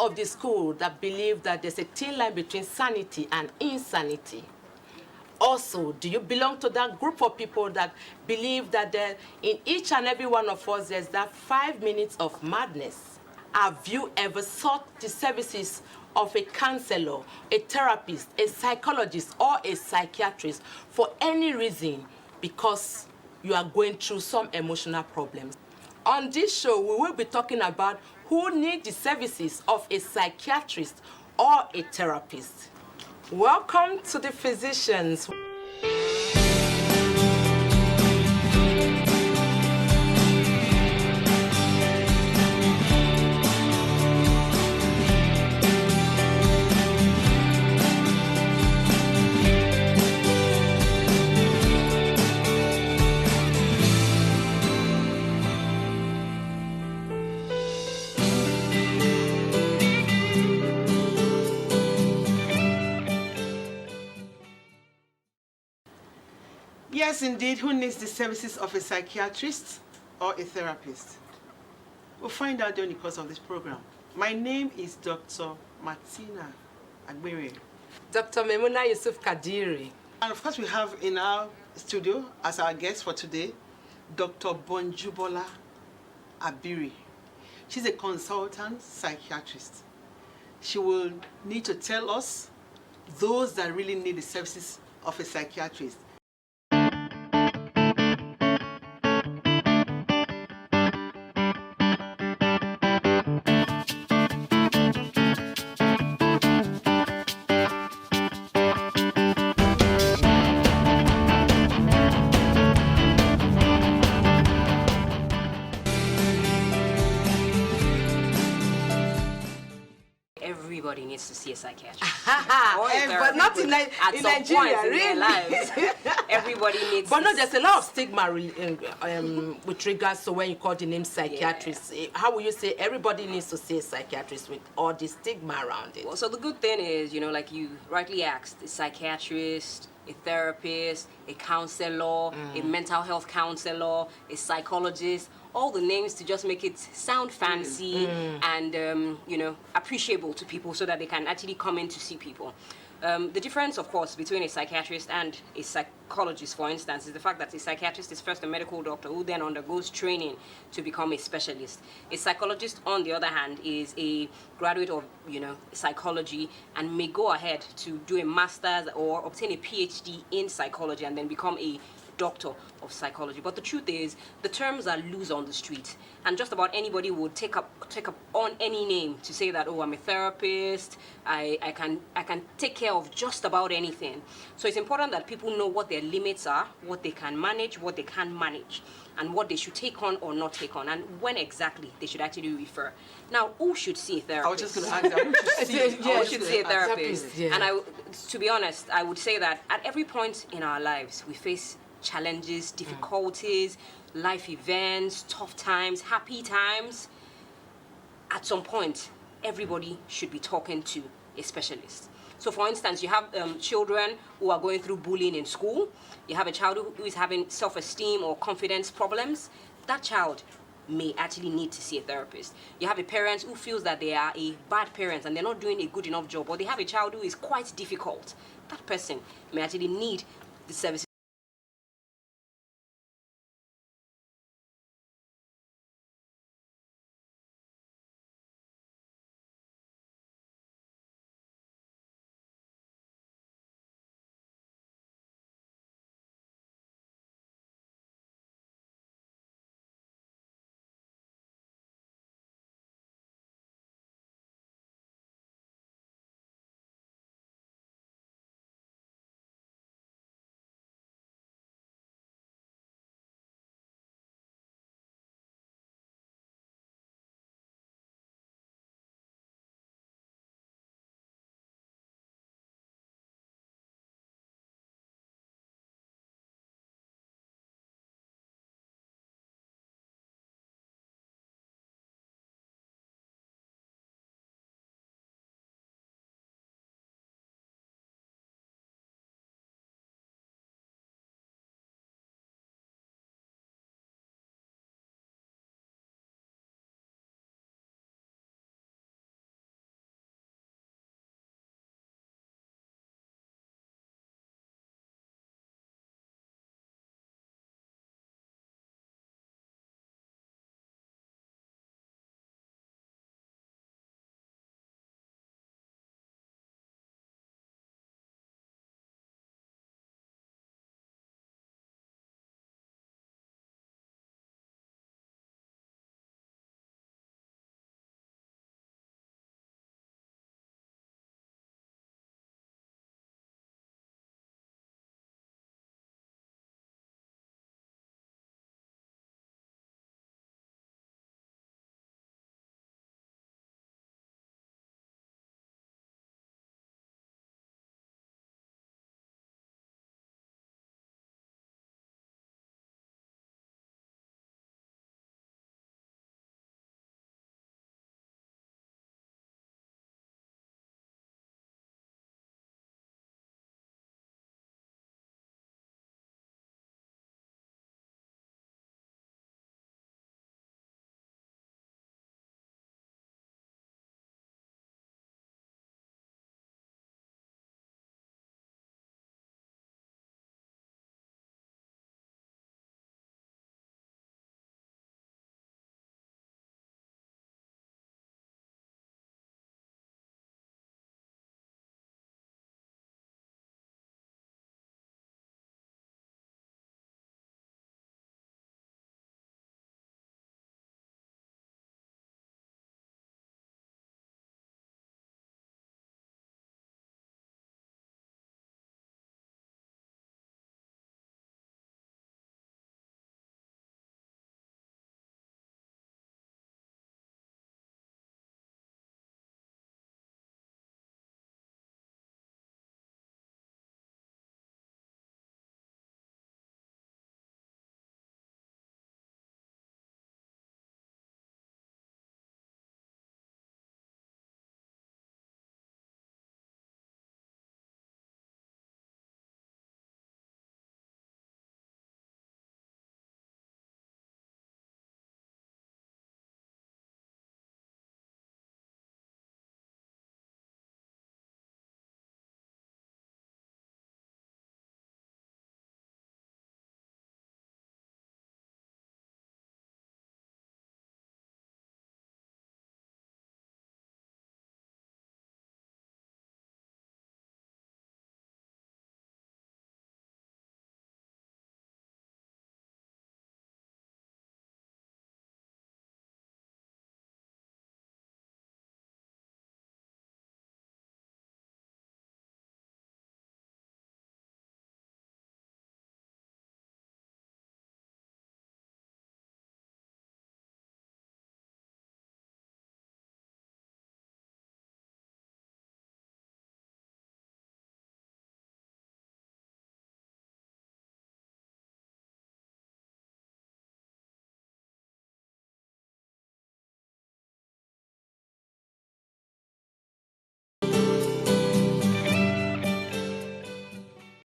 of the school that believe that there's a thin line between sanity and insanity? Also, do you belong to that group of people that believe that in each and every one of us, there's that 5 minutes of madness? Have you ever sought the services of a counselor, a therapist, a psychologist, or a psychiatrist for any reason because you are going through some emotional problems? On this show, we will be talking about who needs the services of a psychiatrist or a therapist. Welcome to the physicians. Yes, indeed, who needs the services of a psychiatrist or a therapist? We'll find out during the course of this program. My name is Dr. Martina Abiri. Dr. Memuna Yusuf Kadiri. And of course, we have in our studio, as our guest for today, Dr. Gbonjubola Abiri. She's a consultant psychiatrist. She will need to tell us those that really need the services of a psychiatrist. Everybody needs to see a psychiatrist. But not in Nigeria, really. Everybody needs But no, there's a lot of stigma with regards to when you call the name psychiatrist. Yeah. How will you say everybody needs to see a psychiatrist with all the stigma around it? Well, so the good thing is, you know, like you rightly asked, a psychiatrist, a therapist, a counselor, a mental health counselor, a psychologist, all the names to just make it sound fancy and, you know, appreciable to people so that they can actually come in to see people. The difference, of course, between a psychiatrist and a psychologist, for instance, is the fact that a psychiatrist is first a medical doctor who then undergoes training to become a specialist. A psychologist, on the other hand, is a graduate of, you know, psychology and may go ahead to do a master's or obtain a PhD in psychology and then become a doctor of psychology. But the truth is, the terms are loose on the street, and just about anybody would take up on any name to say that, oh, I'm a therapist, I can take care of just about anything. So it's important that people know what their limits are, what they can manage, what they can't manage, and what they should take on or not take on, and when exactly they should actually refer. Now, who should see a therapist? I was just going to ask that. Who should see a therapist? Yeah. And to be honest, I would say that at every point in our lives, we face challenges, difficulties, life events, tough times, happy times. At some point, everybody should be talking to a specialist. So for instance, you have children who are going through bullying in school. You have a child who is having self-esteem or confidence problems. That child may actually need to see a therapist. You have a parent who feels that they are a bad parent and they're not doing a good enough job, or they have a child who is quite difficult. That person may actually need the services